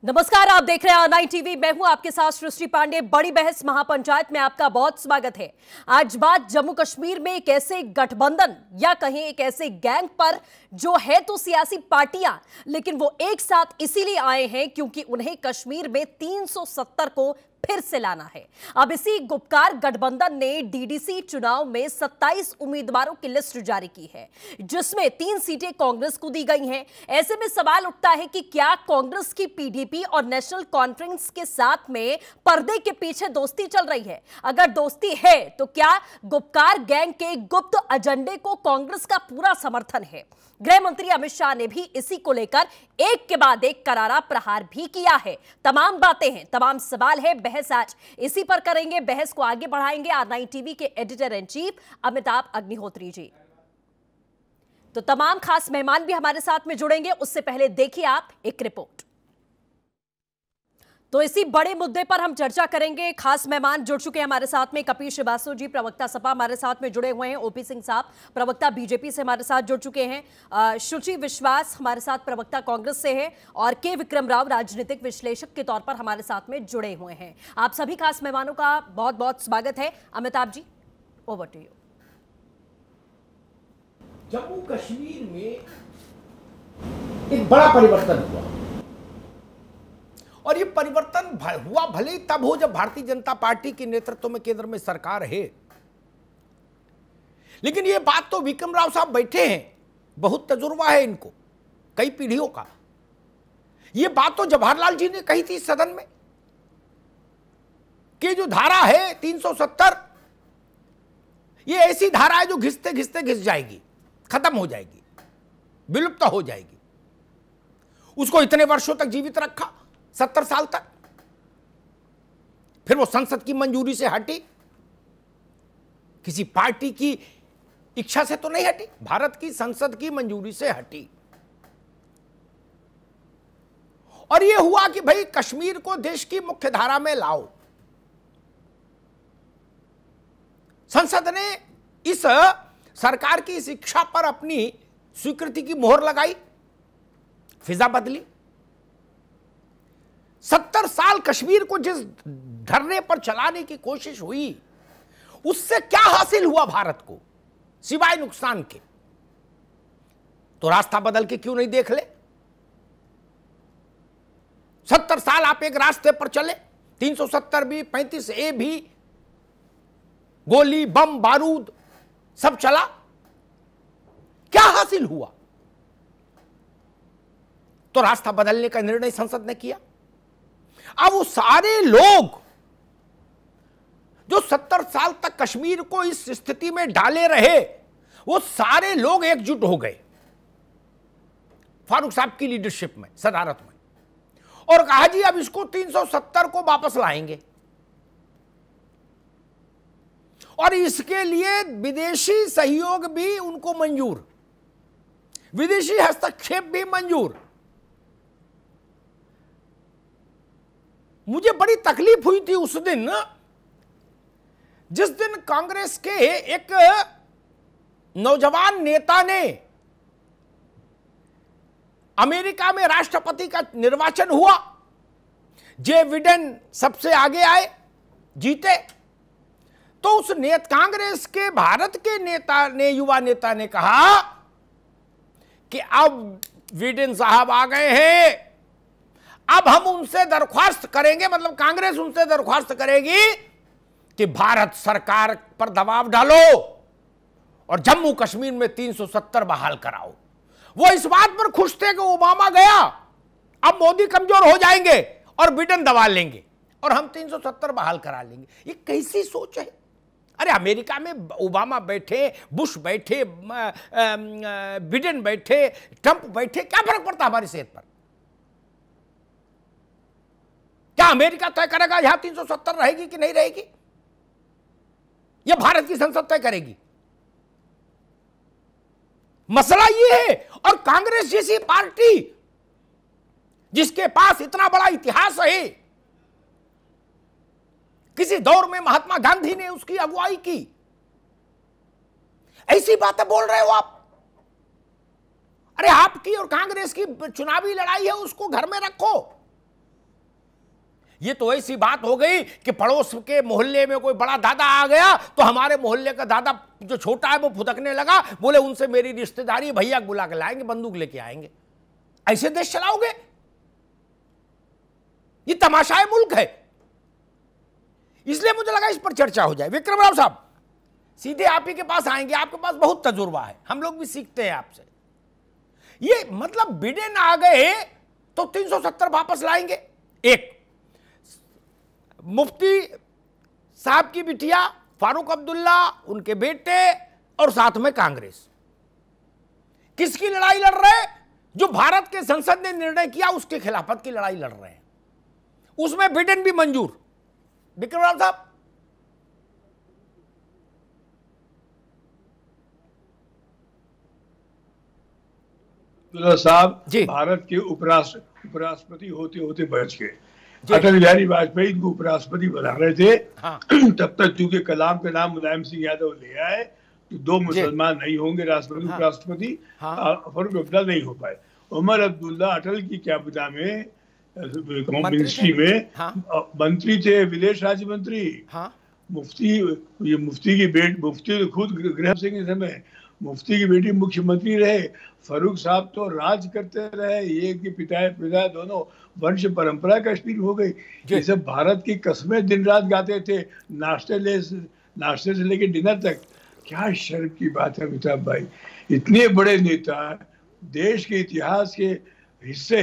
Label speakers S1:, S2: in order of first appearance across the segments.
S1: नमस्कार, आप देख रहे हैं ऑनलाइन टीवी। मैं हूं आपके साथ सृष्टि पांडे। बड़ी बहस महापंचायत में आपका बहुत स्वागत है। आज बात जम्मू कश्मीर में एक ऐसे गठबंधन या कहें एक ऐसे गैंग पर जो है तो सियासी पार्टियां, लेकिन वो एक साथ इसीलिए आए हैं क्योंकि उन्हें कश्मीर में 370 को फिर से लाना है। अब इसी गुपकार गठबंधन ने डीडीसी चुनाव में 27 उम्मीदवारों की लिस्ट जारी की है, जिसमें 3 सीटें कांग्रेस को दी गई हैं। ऐसे में सवाल उठता है कि क्या कांग्रेस की पीडीपी और नेशनल कॉन्फ्रेंस के साथ में पर्दे के पीछे दोस्ती चल रही है? अगर दोस्ती है तो क्या गुपकार गैंग के गुप्त एजेंडे को कांग्रेस का पूरा समर्थन है? गृह मंत्री अमित शाह ने भी इसी को लेकर एक के बाद एक करारा प्रहार भी किया है। तमाम बातें हैं, तमाम सवाल है, बहस आज इसी पर करेंगे। बहस को आगे बढ़ाएंगे ऑनलाइन टीवी के editor in chief Amitabh Agnihotri ji. तो तमाम खास मेहमान भी हमारे साथ में जुड़ेंगे। उससे पहले देखिए आप एक रिपोर्ट। तो इसी बड़े मुद्दे पर हम चर्चा करेंगे। खास मेहमान जुड़ चुके हैं हमारे साथ में। कपिल श्रीवास्तव जी, प्रवक्ता सपा, हमारे साथ में जुड़े हुए हैं। ओपी सिंह साहब, प्रवक्ता बीजेपी से हमारे साथ जुड़ चुके हैं। शुचि विश्वास हमारे साथ प्रवक्ता कांग्रेस से है और के विक्रम राव राजनीतिक विश्लेषक के तौर पर हमारे साथ में जुड़े हुए हैं। आप सभी खास मेहमानों का बहुत बहुत स्वागत है। Amitabh ji, over to you.
S2: Jammu Kashmir में एक बड़ा परिवर्तन हुआ और ये परिवर्तन हुआ भले ही तब हो जब भारतीय जनता पार्टी के नेतृत्व में केंद्र में सरकार है। लेकिन ये बात तो विक्रम राव साहब बैठे हैं, बहुत तजुर्बा है इनको, कई पीढ़ियों का। ये बात तो जवाहरलाल जी ने कही थी सदन में कि जो धारा है 370, ये ऐसी धारा है जो घिसते घिसते घिस जाएगी, खत्म हो जाएगी, विलुप्त हो जाएगी। उसको इतने वर्षों तक जीवित रखा, 70 साल तक। फिर वो संसद की मंजूरी से हटी, किसी पार्टी की इच्छा से तो नहीं हटी, भारत की संसद की मंजूरी से हटी। और ये हुआ कि भाई कश्मीर को देश की मुख्य धारा में लाओ। संसद ने इस सरकार की इस इच्छा पर अपनी स्वीकृति की मोहर लगाई, फिजा बदली। 70 साल कश्मीर को जिस धरने पर चलाने की कोशिश हुई, उससे क्या हासिल हुआ भारत को सिवाय नुकसान के? तो रास्ता बदल के क्यों नहीं देख ले? 70 साल आप एक रास्ते पर चले, 370 भी, 35A भी, गोली बम बारूद सब चला, क्या हासिल हुआ? तो रास्ता बदलने का निर्णय संसद ने किया। अब वो सारे लोग जो 70 साल तक कश्मीर को इस स्थिति में डाले रहे, वो सारे लोग एकजुट हो गए फारूक साहब की लीडरशिप में, सदारत में, और कहा जी अब इसको 370 को वापस लाएंगे। और इसके लिए विदेशी सहयोग भी उनको मंजूर, विदेशी हस्तक्षेप भी मंजूर। मुझे बड़ी तकलीफ हुई थी उस दिन, जिस दिन कांग्रेस के एक नौजवान नेता ने, अमेरिका में राष्ट्रपति का निर्वाचन हुआ, जे बिडेन सबसे आगे आए, जीते, तो उस कांग्रेस के भारत के नेता ने, युवा नेता ने कहा कि अब बिडेन साहब आ गए हैं, अब हम उनसे दरख्वास्त करेंगे, मतलब कांग्रेस उनसे दरख्वास्त करेगी कि भारत सरकार पर दबाव डालो और जम्मू कश्मीर में 370 बहाल कराओ। वो इस बात पर खुश थे कि ओबामा गया, अब मोदी कमजोर हो जाएंगे और बिडेन दबा लेंगे और हम 370 बहाल करा लेंगे। ये कैसी सोच है? अरे अमेरिका में ओबामा बैठे, बुश बैठे, बिडेन बैठे, ट्रंप बैठे, क्या फर्क पड़ता हमारी सेहत पर? क्या अमेरिका तय करेगा यहां 370 रहेगी कि नहीं रहेगी? यह भारत की संसद तय करेगी। मसला यह है। और कांग्रेस जैसी पार्टी जिसके पास इतना बड़ा इतिहास है, किसी दौर में महात्मा गांधी ने उसकी अगुवाई की, ऐसी बातें बोल रहे हो आप? अरे आपकी और कांग्रेस की चुनावी लड़ाई है, उसको घर में रखो। ये तो ऐसी बात हो गई कि पड़ोस के मोहल्ले में कोई बड़ा दादा आ गया तो हमारे मोहल्ले का दादा जो छोटा है वो फुदकने लगा, बोले उनसे मेरी रिश्तेदारी, भैया बुला के लाएंगे, बंदूक लेके आएंगे। ऐसे देश चलाओगे? ये तमाशाए मुल्क है। इसलिए मुझे लगा इस पर चर्चा हो जाए। विक्रम राव साहब, सीधे आप ही के पास आएंगे, आपके पास बहुत तजुर्बा है, हम लोग भी सीखते हैं आपसे। ये मतलब बिडेन आ गए तो 370 वापस लाएंगे। एक मुफ्ती साहब की बिटिया फारूक अब्दुल्ला, उनके बेटे और साथ में कांग्रेस, किसकी लड़ाई लड़ रहे हैं? जो भारत के संसद ने निर्णय किया उसके खिलाफत की लड़ाई लड़ रहे हैं, उसमें बिडेन भी मंजूर। विक्रम राव साहब,
S3: साहब भारत के उपराष्ट्रपति होते होते बच गए।
S2: जी।
S3: अटल बिहारी वाजपेयी इनको उपराष्ट्रपति बना रहे थे।
S2: हाँ।
S3: तब तक चूंकि कलाम का नाम मुलायम सिंह यादव ले आए तो दो मुसलमान नहीं होंगे राष्ट्रपति।
S2: हाँ।
S3: उपराष्ट्रपति फारूक अब्दुल्ला नहीं हो पाए। उमर अब्दुल्ला अटल की कैबिनेट में मिनिस्ट्री में मंत्री थे, विदेश राज्य मंत्री। मुफ्ती, ये मुफ्ती की बेटी, मुफ्ती तो खुद गृह सिंह के समय मुफ्ती की बेटी मुख्यमंत्री रहे। फारूक साहब तो राज करते रहे, ये कि पिता दोनों वंश परंपरा कश्मीर हो गई। ये सब भारत की कस्में दिन रात गाते थे, नाश्ते से लेके डिनर तक। क्या शर्म की बात है अमिताभ भाई, इतने बड़े नेता, देश के इतिहास के हिस्से,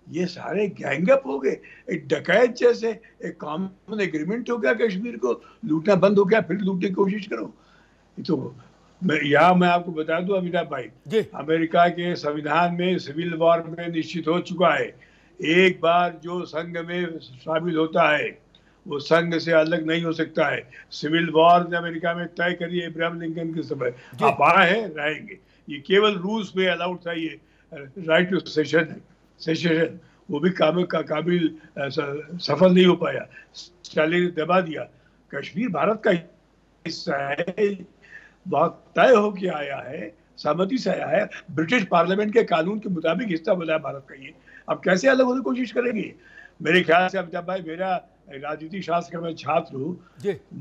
S3: ये सारे गैंगअप हो गए। एक डकैत जैसे एक कॉमन एग्रीमेंट हो गया, कश्मीर को लूटना बंद हो गया, फिर लूटने की कोशिश करो। तो मैं आपको बता दूं अमिताभ भाई, अमेरिका के संविधान में सिविल वॉर में निश्चित हो चुका है, एक बार जो संघ में शामिल होता है वो संघ से अलग नहीं हो सकता है। सिविल वॉर ने अमेरिका में तय करी इब्राहिम लिंकन के समय, आप आए हैं रहेंगे। ये केवल रूस में अलाउड था, ये राइट टू सेशन, वो भी काबिल सफल नहीं हो पाया, स्टालिन ने दबा दिया। कश्मीर भारत का हिस्सा है, बहुत तय होके आया है, सहमति से आया है, ब्रिटिश पार्लियामेंट के कानून के मुताबिक हिस्सा बना है भारत का। ये अब कैसे अलग होने की कोशिश करेंगे? मेरे ख्याल से अमिताभ भाई, मेरा राजनीति शास्त्र का मैं छात्र हूँ,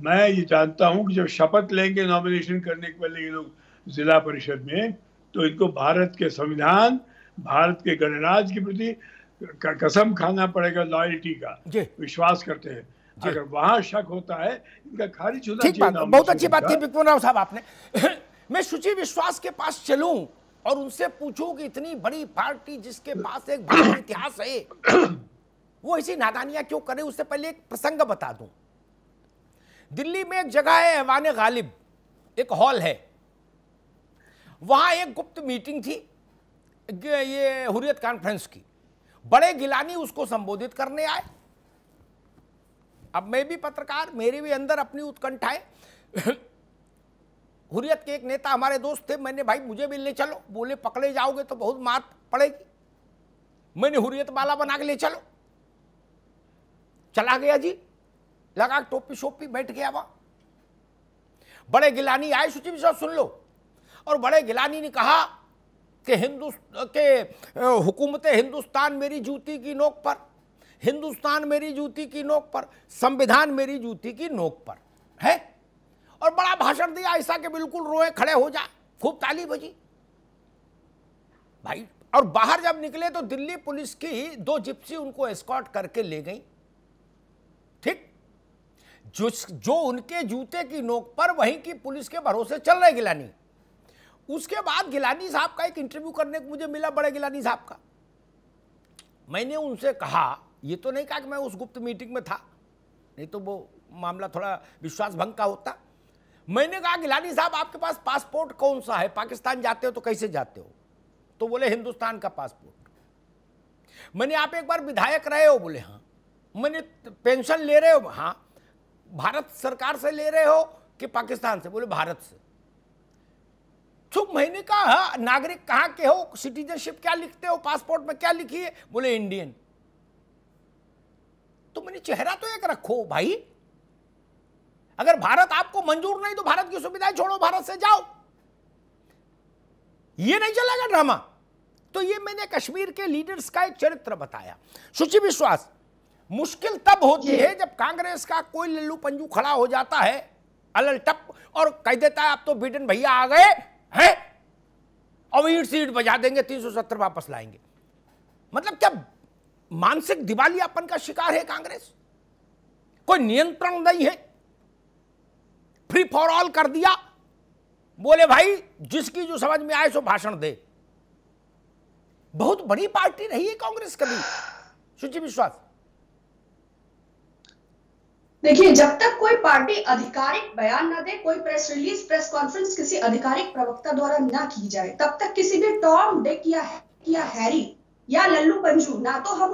S3: मैं ये जानता हूँ कि जब शपथ लेंगे नॉमिनेशन करने के पहले ये लोग जिला परिषद में, तो इनको भारत के संविधान, भारत के गणराज्य के प्रति कसम खाना पड़ेगा, लॉयल्टी का विश्वास करते हैं। अगर वहां शक होता है इनका खारिज होना चाहिए।
S2: बहुत अच्छी बात की विक्रम राव साहब आपने। मैं शुचि विश्वास के पास चलूं और उनसे पूछूं कि इतनी बड़ी पार्टी जिसके पास एक बड़ा इतिहास है, वो ऐसी नादानियां क्यों करे? उससे पहले एक प्रसंग बता दूं। दिल्ली में एक जगह है ऐवान गालिब, एक हॉल है, वहां एक गुप्त मीटिंग थी, ये हुर्रियत कॉन्फ्रेंस की। बड़े गिलानी उसको संबोधित करने आए। अब मैं भी पत्रकार, मेरी भी अंदर अपनी उत्कंठाएं। हुर्रियत के एक नेता हमारे दोस्त थे, मैंने भाई मुझे भी ले चलो, बोले पकड़े जाओगे तो बहुत मार पड़ेगी। मैंने हुर्रियत वाला बना के ले चलो, चला गया जी, लगा टोपी शोपी, बैठ गया वहां। बड़े गिलानी आए, शुचि विश्वास सुन लो, और बड़े गिलानी ने कहा कि हुकूमत हिंदुस्तान मेरी जूती की नोक पर, हिंदुस्तान मेरी जूती की नोक पर, संविधान मेरी जूती की नोक पर है। और बड़ा भाषण दिया, ऐसा कि बिल्कुल रोए खड़े हो जाए, खूब ताली बजी भाई। और बाहर जब निकले तो दिल्ली पुलिस की 2 जिप्सी उनको एस्कॉर्ट करके ले गई। ठीक, जो उनके जूते की नोक पर, वहीं की पुलिस के भरोसे चल रहे गिलानी। उसके बाद गिलानी साहब का एक इंटरव्यू करने को मुझे मिला, बड़े गिलानी साहब का। मैंने उनसे कहा, ये तो नहीं कहा कि मैं उस गुप्त मीटिंग में था, नहीं तो वो मामला थोड़ा विश्वास भंग का होता। मैंने कहा गिलानी साहब आपके पास पासपोर्ट कौन सा है, पाकिस्तान जाते हो तो कैसे जाते हो? तो बोले हिंदुस्तान का पासपोर्ट। मैंने आप एक बार विधायक रहे हो? बोले हाँ। मैंने पेंशन ले रहे हो? हाँ। भारत सरकार से ले रहे हो कि पाकिस्तान से? बोले भारत से। तो मैंने कहा नागरिक कहाँ के हो, सिटीजनशिप क्या लिखते हो, पासपोर्ट में क्या लिखी है? बोले इंडियन। तो मैंने चेहरा तो एक रखो भाई, अगर भारत आपको मंजूर नहीं तो भारत की सुविधाएं छोड़ो, भारत से जाओ। ये नहीं चलेगा ड्रामा। तो ये मैंने कश्मीर के लीडर्स का एक चरित्र बताया। शुचि विश्वास, मुश्किल तब होती है जब कांग्रेस का कोई लल्लू पंजू खड़ा हो जाता है अलल टप और कह देता है अब तो बिडेन भैया आ गए हैं और ईंट सीट बजा देंगे, 370 वापस लाएंगे। मतलब क्या मानसिक दिवालियापन का शिकार है कांग्रेस? कोई नियंत्रण नहीं है, फ्री फॉर ऑल कर दिया, बोले भाई जिसकी जो समझ में आए सो भाषण दे। बहुत बड़ी पार्टी रही है कांग्रेस कभी, शुचि विश्वास।
S4: देखिए, जब तक कोई पार्टी आधिकारिक बयान न दे, कोई प्रेस रिलीज, प्रेस कॉन्फ्रेंस किसी आधिकारिक प्रवक्ता द्वारा ना की जाए, तब तक किसी भी टॉम, डिक या हैरी या लल्लू पंजू, ना तो हम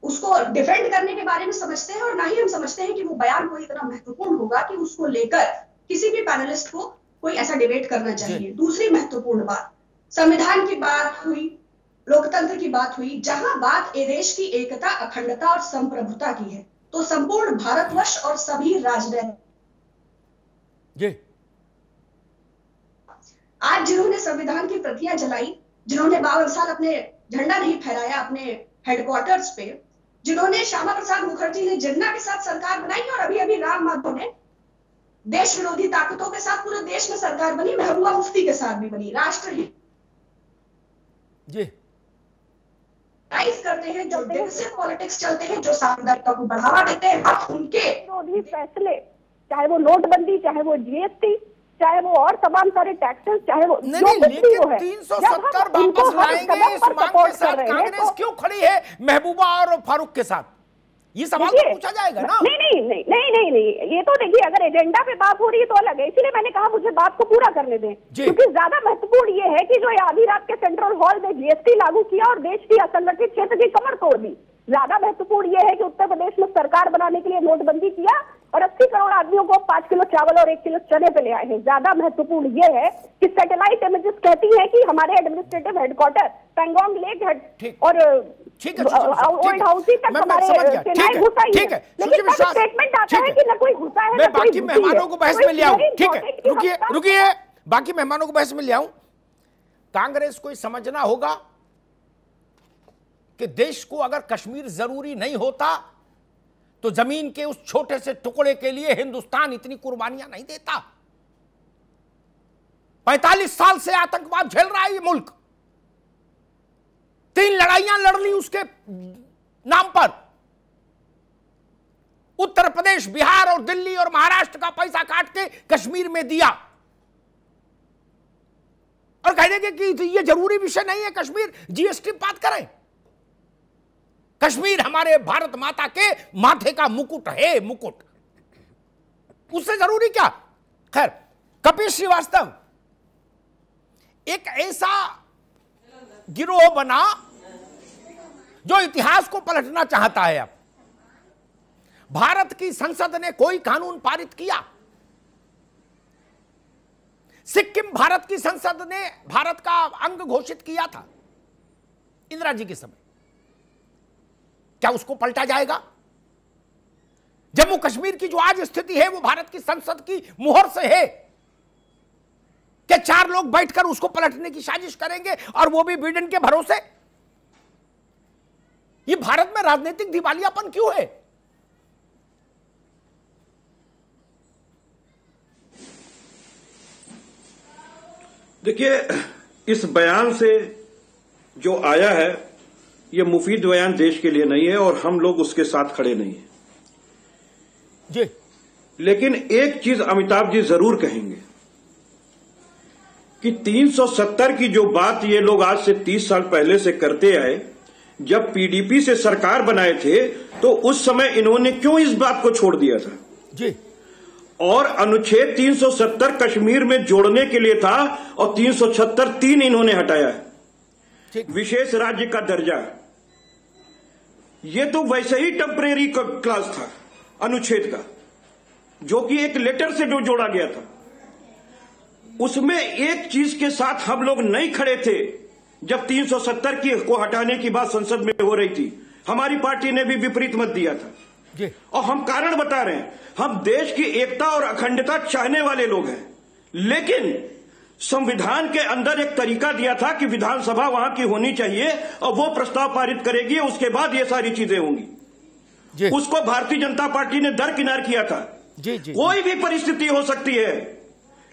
S4: उसको डिफेंड करने के बारे में समझते हैं और ना ही हम समझते हैं कि वो बयान कोई इतना महत्वपूर्ण होगा कि उसको लेकर किसी भी पैनलिस्ट को कोई ऐसा डिबेट करना चाहिए। दूसरी महत्वपूर्ण बात, संविधान की बात हुई, लोकतंत्र की बात हुई, जहां बात ए देश की एकता, अखंडता और संप्रभुता की है, तो संपूर्ण भारतवर्ष और सभी राजनीतिक आज जिन्होंने संविधान की प्रतियां जलाई, जिन्होंने 52 साल अपने झंडा नहीं फहराया अपने हेडक्वार्टर्स पे, जिन्होंने श्यामा प्रसाद मुखर्जी ने जिन्ना के साथ सरकार बनाई और अभी अभी राम माधव ने देश विरोधी ताकतों के साथ पूरे देश में सरकार बनी, महबूबा मुफ्ती के साथ भी बनी, राष्ट्रहित करते हैं, जो डिविजिव पॉलिटिक्स चलते हैं, जो सांप्रदायिकता को बढ़ावा देते हैं, उनके विरोधी फैसले, चाहे वो नोटबंदी, चाहे वो जीएसटी, चाहे वो और तमाम सारे टैक्सेस, चाहे वो
S2: नहीं, लेकिन 370 वापस लाएंगे इस मांग के साथ कांग्रेस क्यों खड़ी है महबूबा और फारूक के साथ? ये सवाल तो पूछा जाएगा ना।
S4: नहीं, ये तो देखिए, अगर एजेंडा पे बात हो रही है तो अलग है, इसलिए मैंने कहा मुझे बात को पूरा करने दें, क्योंकि ज्यादा महत्वपूर्ण ये है कि जो आधी रात के सेंट्रल हॉल में जीएसटी लागू किया और देश की असंगठित क्षेत्र की कमर तोड़ दी। ज्यादा महत्वपूर्ण ये है कि उत्तर प्रदेश में सरकार बनाने के लिए नोटबंदी किया और 80 करोड़ आदमियों को 5 किलो चावल और 1 किलो चने पे ले आए हैं। ज्यादा महत्वपूर्ण ये है कि सैटेलाइट इमेजेस कहती है कि हमारे एडमिनिस्ट्रेटिव हेडक्वार्टर पैंगोंग लेक और ओल्ड हाउसी तक हमारे सेनाएं घुसा ही है, लेकिन स्टेटमेंट आता है कि न कोई घुसा है।
S2: मैं बाकी मेहमानों को बहस में ले आऊं, ठीक है, रुकिए, बाकी मेहमानों को बहस में ले आऊं। कांग्रेस को समझना होगा कि देश को अगर कश्मीर जरूरी नहीं होता तो जमीन के उस छोटे से टुकड़े के लिए हिंदुस्तान इतनी कुर्बानियां नहीं देता। 45 साल से आतंकवाद झेल रहा है ये मुल्क, 3 लड़ाइयां लड़ ली उसके नाम पर। उत्तर प्रदेश, बिहार और दिल्ली और महाराष्ट्र का पैसा काट के कश्मीर में दिया और कह देंगे कि ये जरूरी विषय नहीं है, कश्मीर जीएसटी बात करें। कश्मीर हमारे भारत माता के माथे का मुकुट है, मुकुट, उससे जरूरी क्या। खैर, कपिल श्रीवास्तव, एक ऐसा गिरोह बना जो इतिहास को पलटना चाहता है। अब भारत की संसद ने कोई कानून पारित किया, सिक्किम भारत की संसद ने भारत का अंग घोषित किया था इंदिरा जी के समय, क्या उसको पलटा जाएगा? जम्मू कश्मीर की जो आज स्थिति है वो भारत की संसद की मुहर से है। क्या 4 लोग बैठकर उसको पलटने की साजिश करेंगे और वो भी बिडेन के भरोसे? ये भारत में राजनीतिक दिवालियापन क्यों है?
S5: देखिए, इस बयान से जो आया है ये मुफीद बयान देश के लिए नहीं है और हम लोग उसके साथ खड़े नहीं हैं
S2: जी।
S5: लेकिन एक चीज अमिताभ जी जरूर कहेंगे कि 370 की जो बात ये लोग आज से 30 साल पहले से करते आए, जब पीडीपी से सरकार बनाए थे तो उस समय इन्होंने क्यों इस बात को छोड़ दिया था
S2: जी।
S5: और अनुच्छेद 370 कश्मीर में जोड़ने के लिए था और 376(3) इन्होंने हटाया है, विशेष राज्य का दर्जा। ये तो वैसे ही टेम्परेरी क्लास था अनुच्छेद का, जो कि एक लेटर से जो जोड़ा गया था। उसमें एक चीज के साथ हम लोग नहीं खड़े थे जब 370 की को हटाने की बात संसद में हो रही थी। हमारी पार्टी ने भी विपरीत मत दिया था और हम कारण बता रहे हैं, हम देश की एकता और अखंडता चाहने वाले लोग हैं, लेकिन संविधान के अंदर एक तरीका दिया था कि विधानसभा वहां की होनी चाहिए और वो प्रस्ताव पारित करेगी, उसके बाद ये सारी चीजें होंगी। उसको भारतीय जनता पार्टी ने दरकिनार किया था। कोई भी परिस्थिति हो सकती है,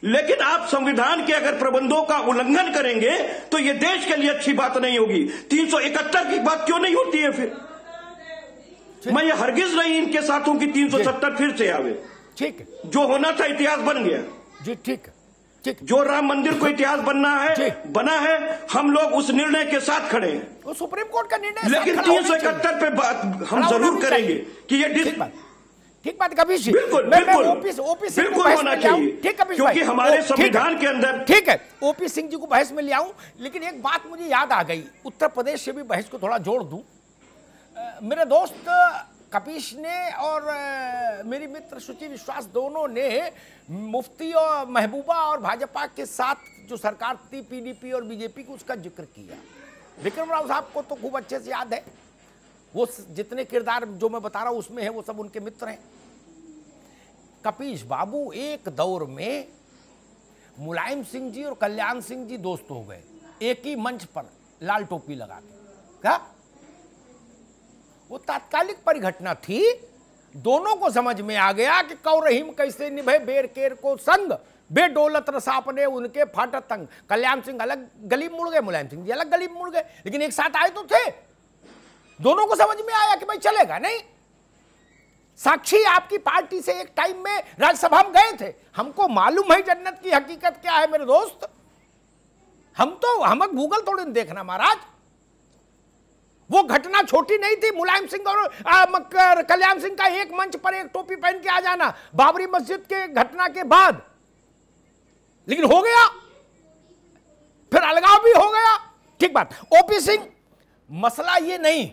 S5: लेकिन आप संविधान के अगर प्रबंधों का उल्लंघन करेंगे तो यह देश के लिए अच्छी बात नहीं होगी। 371 की बात क्यों नहीं होती है फिर? मैं ये हरगिज नहीं इनके साथों की 370 फिर से आवे।
S2: ठीक है,
S5: जो होना था इतिहास बन गया
S2: जी। ठीक है,
S5: जो राम मंदिर को इतिहास बनना है बना है, हम लोग उस निर्णय के साथ खड़े हैं।
S2: वो सुप्रीम कोर्ट का निर्णय,
S5: लेकिन 371 पे बात हम जरूर करेंगे कि ये
S2: ठीक बात कभी जी,
S5: बिल्कुल होना चाहिए, क्योंकि हमारे संविधान के अंदर।
S2: ठीक है, ओपी सिंह जी को बहस में ले आऊं, लेकिन एक बात मुझे याद आ गई, उत्तर प्रदेश से भी बहस को थोड़ा जोड़ दूं। मेरे दोस्त कपीश ने और मेरी मित्र शुचि विश्वास दोनों ने मुफ्ती और महबूबा और भाजपा के साथ जो सरकार थी पीडीपी और बीजेपी की, उसका जिक्र किया। विक्रम राव साहब को तो खूब अच्छे से याद है, वो जितने किरदार जो मैं बता रहा हूं उसमें है वो सब उनके मित्र हैं। कपीश बाबू, एक दौर में मुलायम सिंह जी और कल्याण सिंह जी दोस्त हो गए, एक ही मंच पर लाल टोपी लगा के। क्या वो तात्कालिक परिघटना थी? दोनों को समझ में आ गया कि कौ रहीम कैसे निभे बेर केर को संग, बेडोलत रसापने उनके फाटत तंग। कल्याण सिंह अलग गली मुड़ गए, मुलायम सिंह जी अलग गली मुड़ गए, लेकिन एक साथ आए तो थे। दोनों को समझ में आया कि भाई चलेगा नहीं। साक्षी आपकी पार्टी से एक टाइम में राज्यसभा में गए थे, हमको मालूम है जन्नत की हकीकत क्या है मेरे दोस्त। हम गूगल थोड़ी देखना महाराज। वो घटना छोटी नहीं थी, मुलायम सिंह और कल्याण सिंह का एक मंच पर एक टोपी पहन के आ जाना बाबरी मस्जिद के घटना के बाद, लेकिन हो गया, फिर अलगाव भी हो गया। ठीक बात। ओपी सिंह, मसला ये नहीं,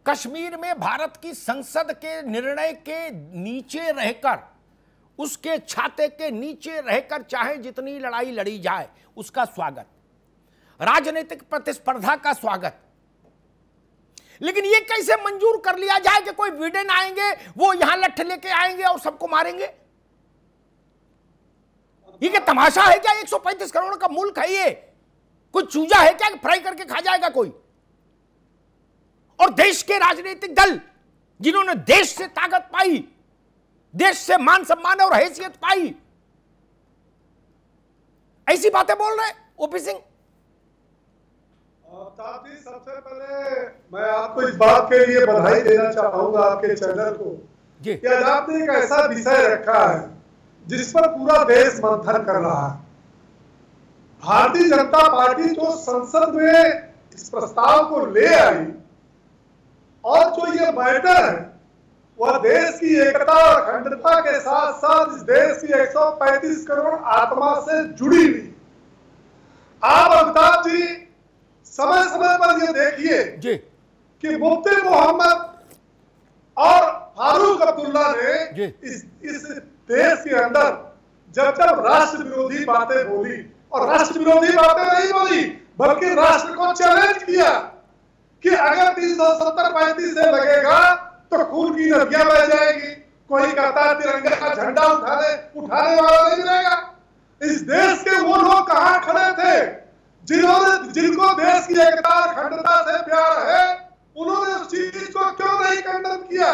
S2: कश्मीर में भारत की संसद के निर्णय के नीचे रहकर, उसके छाते के नीचे रहकर चाहे जितनी लड़ाई लड़ी जाए उसका स्वागत, राजनीतिक प्रतिस्पर्धा का स्वागत, लेकिन ये कैसे मंजूर कर लिया जाए कि कोई विडेन आएंगे, वो यहां लठ लेके आएंगे और सबको मारेंगे? ये क्या तमाशा है क्या? 135 करोड़ का मुल्क है ये, कोई चूजा है क्या फ्राई करके खा जाएगा कोई? और देश के राजनीतिक दल जिन्होंने देश से ताकत पाई, देश से मान सम्मान और हैसियत पाई, ऐसी बातें बोल रहे ओपी सिंह।
S6: जी, सबसे पहले मैं आपको इस बात के लिए बधाई देना चाहूंगा आपके चैनल को कि आज आपने एक ऐसा विषय रखा है जिस पर पूरा देश मंथन कर रहा है। भारतीय जनता पार्टी जो संसद में इस प्रस्ताव को ले आई और जो ये मैटर है वह देश की एकता और अखंडता के साथ साथ इस देश की 135 करोड़ आत्मा से जुड़ी हुई। आप अमिताभ जी समय समय पर ये देखिए कि मुफ्ती मोहम्मद और फारूक अब्दुल्ला ने इस देश के अंदर जब राष्ट्र विरोधी बातें बोली, और राष्ट्र विरोधी बातें नहीं बोली बल्कि राष्ट्र को चैलेंज किया कि अगर 370-35 से लगेगा तो खून की नदियां बह जाएगी, कोई कहता है तिरंगे का झंडा उठाने वाला नहीं मिलेगा। इस देश के वो लोग कहां खड़े थे जिनको देश की एकता और अखंडता से प्यार है? उन्होंने उस चीज को क्यों नहीं खंडन किया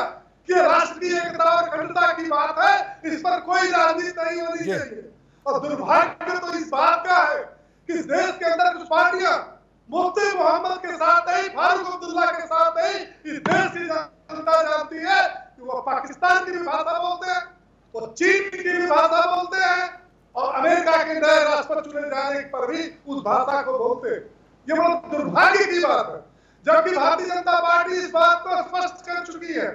S6: कि राष्ट्र की एकता और अखंडता की बात है, इस पर कोई राजनीति नहीं होनी चाहिए। और दुर्भाग्य तो इस बात का है कि इस देश के अंदर कुछ पार्टियां मुफ्ती मोहम्मद के साथ ही, फारूक अब्दुल्ला के साथ ही इस देश की जनता जानती है कि वो पाकिस्तान की भी भाषा बोलते हैं, वो चीन की भी भाषा बोलते हैं और अमेरिका के नए राष्ट्रपति चुने जाने पर भी उस भाषा को बोलते हैं। ये बहुत दुर्भाग्य की बात है, जबकि भारतीय जनता पार्टी इस बात को स्पष्ट कर चुकी है।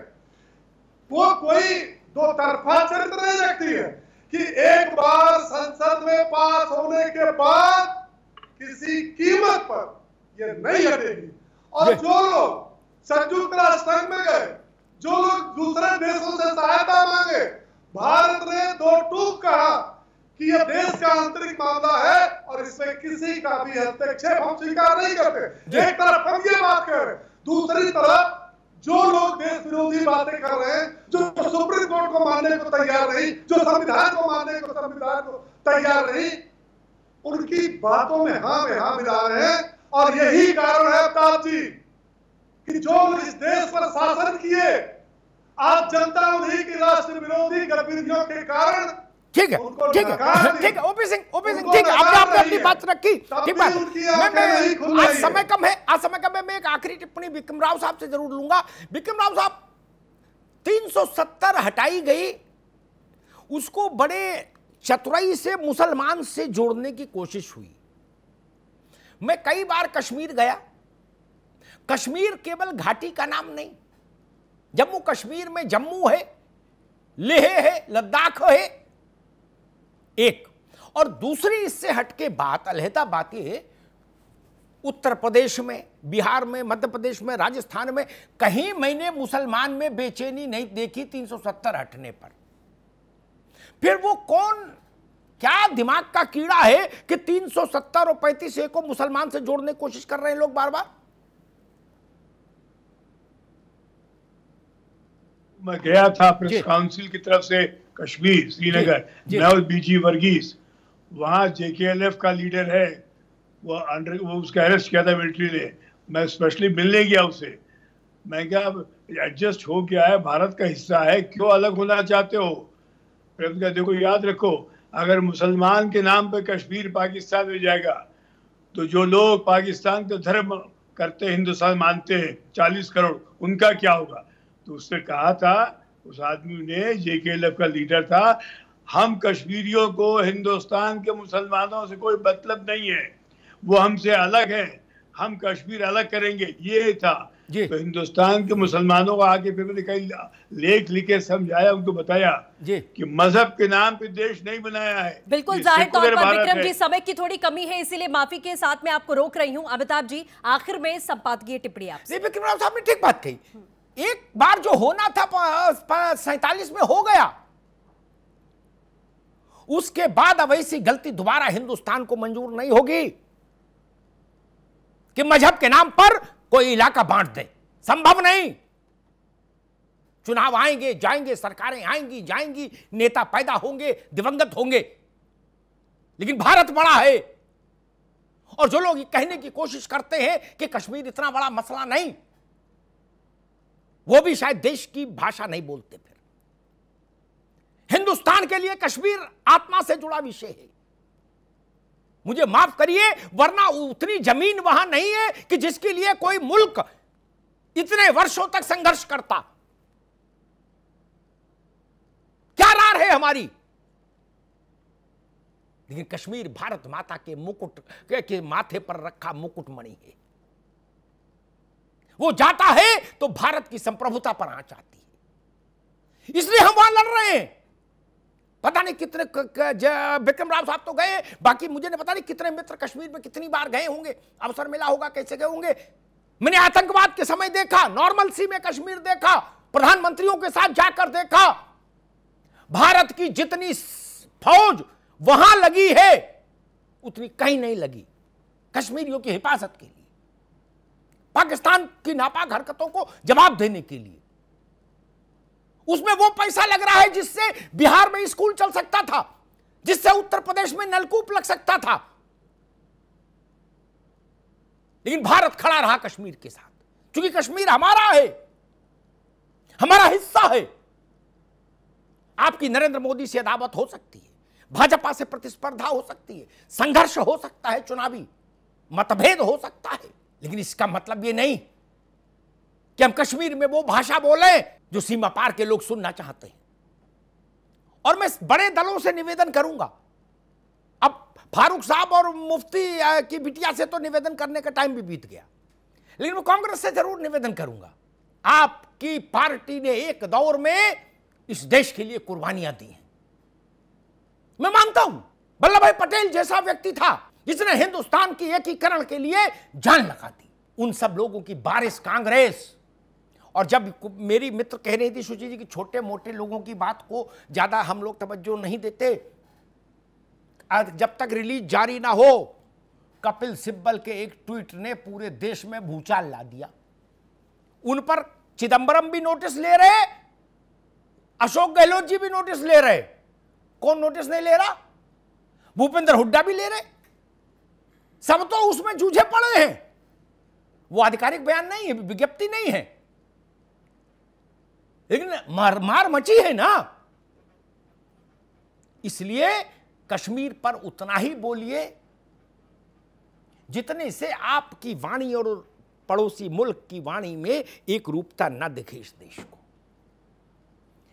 S6: वो कोई दो तरफा चरित्र नहीं रखती है कि एक बार संसद में पास होने के बाद किसी कीमत पर ये नहीं हटेगी। और जो लोग संयुक्त राष्ट्र संघ में गए, जो लोग दूसरे देशों से सहायता मांगे, भारत ने दो टूक कहा कि यह देश का आंतरिक मामला है और इसमें किसी का भी हस्तक्षेप हम स्वीकार नहीं करते। एक तरफ हम ये बात कर रहे हैं, दूसरी तरफ जो लोग देश विरोधी बातें कर रहे हैं, जो सुप्रीम कोर्ट को मानने को तैयार नहीं, जो संविधान को मानने को तैयार नहीं, उनकी बातों में हाँ मिला रहे हैं। और यही कारण है अमिताभ जी कि जो लोग इस देश पर शासन किए, आज जनता उन्हीं की राष्ट्र विरोधी गतिविधियों के कारण,
S2: ठीक है, ठीक है, ठीक है, ओपी सिंह, ठीक है, आपने अपनी बात रखी, ठीक बात। मैं आज समय कम है, मैं एक आखिरी टिप्पणी विक्रम राव साहब से जरूर लूंगा। विक्रम राव साहब, 370 हटाई गई, उसको बड़े चतुराई से मुसलमान से जोड़ने की कोशिश हुई। मैं कई बार कश्मीर गया। कश्मीर केवल घाटी का नाम नहीं, जम्मू कश्मीर में जम्मू है, लेह है, लद्दाख है एक, और दूसरी इससे हटके बात, अलहदा बात यह, उत्तर प्रदेश में, बिहार में, मध्य प्रदेश में, राजस्थान में कहीं मैंने मुसलमान में बेचैनी नहीं देखी 370 हटने पर। फिर वो कौन, क्या दिमाग का कीड़ा है कि 370 और 35 को मुसलमान से जोड़ने की कोशिश कर रहे हैं लोग बार बार?
S3: मैं गया था प्रेस काउंसिल की तरफ से कश्मीर, श्रीनगर, मैं और बीजी वर्गीस, वहां जेकेएलएफ का लीडर है, वो उसका अरेस्ट किया था मिलिट्री ने। मैं स्पेशली मिलने गया उससे। मैं क्या एडजस्ट हो गया है, भारत का हिस्सा है, क्यों अलग होना चाहते हो? फिर देखो, याद रखो, अगर मुसलमान के नाम पे कश्मीर पाकिस्तान में जाएगा तो जो लोग पाकिस्तान का धर्म करते हैं, हिंदुस्तान मानते हैं, 40 करोड़, उनका क्या होगा? तो उसने कहा था, उस आदमी ने, जेकेएलएफ का लीडर था, हम कश्मीरियों को हिंदुस्तान के मुसलमानों से कोई मतलब नहीं है, वो हमसे अलग है, हम कश्मीर अलग करेंगे, ये था। तो हिंदुस्तान के मुसलमानों को आके फिर मैंने कई लेख लिखे समझाया, उनको बताया कि मजहब के नाम पे देश नहीं बनाया है।
S1: बिल्कुल, जाहिर तौर पर विक्रम जी समय की थोड़ी कमी है, इसीलिए माफी के साथ मैं आपको रोक रही हूं। अमिताभ जी, आखिर में संपादकीय टिप्पणी आपसे।
S2: विक्रम राव साहब ने ठीक बात कही। एक बार जो होना था 47 में हो गया, उसके बाद अब ऐसी गलती दोबारा हिंदुस्तान को मंजूर नहीं होगी कि मजहब के नाम पर कोई इलाका बांट दे। संभव नहीं। चुनाव आएंगे जाएंगे, सरकारें आएंगी जाएंगी, नेता पैदा होंगे, दिवंगत होंगे, लेकिन भारत बड़ा है। और जो लोग कहने की कोशिश करते हैं कि कश्मीर इतना बड़ा मसला नहीं, वो भी शायद देश की भाषा नहीं बोलते। फिर हिंदुस्तान के लिए कश्मीर आत्मा से जुड़ा विषय है। मुझे माफ करिए, वरना उतनी जमीन वहां नहीं है कि जिसके लिए कोई मुल्क इतने वर्षों तक संघर्ष करता। क्या रार है हमारी? लेकिन कश्मीर भारत माता के मुकुट के माथे पर रखा मुकुटमणि है। वो जाता है तो भारत की संप्रभुता पर आंच आती है, इसलिए हम वहां लड़ रहे हैं। पता नहीं कितने, विक्रम राव साहब तो गए, बाकी मुझे नहीं पता नहीं कितने मित्र कश्मीर में कितनी बार गए होंगे, अवसर मिला होगा, कैसे गए होंगे। मैंने आतंकवाद के समय देखा, नॉर्मल सी में कश्मीर देखा, प्रधानमंत्रियों के साथ जाकर देखा। भारत की जितनी फौज वहां लगी है उतनी कहीं नहीं लगी कश्मीरियों की हिफाजत के लिए, पाकिस्तान की नापाक हरकतों को जवाब देने के लिए। उसमें वो पैसा लग रहा है जिससे बिहार में स्कूल चल सकता था, जिससे उत्तर प्रदेश में नलकूप लग सकता था। लेकिन भारत खड़ा रहा कश्मीर के साथ, क्योंकि कश्मीर हमारा है, हमारा हिस्सा है। आपकी नरेंद्र मोदी से अदावत हो सकती है, भाजपा से प्रतिस्पर्धा हो सकती है, संघर्ष हो सकता है, चुनावी मतभेद हो सकता है, लेकिन इसका मतलब यह नहीं कि हम कश्मीर में वो भाषा बोले जो सीमा पार के लोग सुनना चाहते हैं। और मैं बड़े दलों से निवेदन करूंगा, अब फारूक साहब और मुफ्ती की बिटिया से तो निवेदन करने का टाइम भी बीत गया, लेकिन मैं कांग्रेस से जरूर निवेदन करूंगा। आपकी पार्टी ने एक दौर में इस देश के लिए कुर्बानियां दी हैं। मैं मानता हूं वल्लभ भाई पटेल जैसा व्यक्ति था जिसने हिंदुस्तान की एकीकरण के लिए जान लगा दी। उन सब लोगों की बारिश कांग्रेस। और जब मेरी मित्र कह रही थी सुची जी कि छोटे मोटे लोगों की बात को ज्यादा हम लोग तवज्जो नहीं देते, जब तक रिलीज जारी ना हो, कपिल सिब्बल के एक ट्वीट ने पूरे देश में भूचाल ला दिया। उन पर चिदंबरम भी नोटिस ले रहे, अशोक गहलोत जी भी नोटिस ले रहे। कौन नोटिस नहीं ले रहा? भूपेंद्र हुड्डा भी ले रहे। सब तो उसमें जूझे पड़े हैं। वो आधिकारिक बयान नहीं है, विज्ञप्ति नहीं है, लेकिन मार मची है ना। इसलिए कश्मीर पर उतना ही बोलिए जितने से आपकी वाणी और पड़ोसी मुल्क की वाणी में एक रूपता न दिखे इस देश को।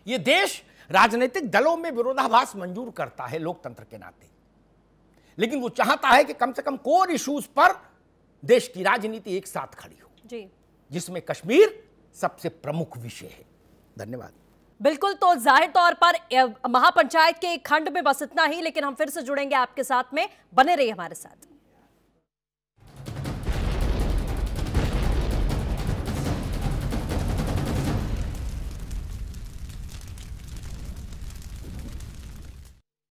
S2: यह देश राजनीतिक दलों में विरोधाभास मंजूर करता है लोकतंत्र के नाते, लेकिन वो चाहता है कि कम से कम कोर इश्यूज पर देश की राजनीति एक साथ खड़ी हो
S1: जी,
S2: जिसमें कश्मीर सबसे प्रमुख विषय है। धन्यवाद।
S1: बिल्कुल, तो जाहिर तौर पर महापंचायत के खंड में बस इतना ही, लेकिन हम फिर से जुड़ेंगे आपके साथ में, बने रहिए हमारे साथ।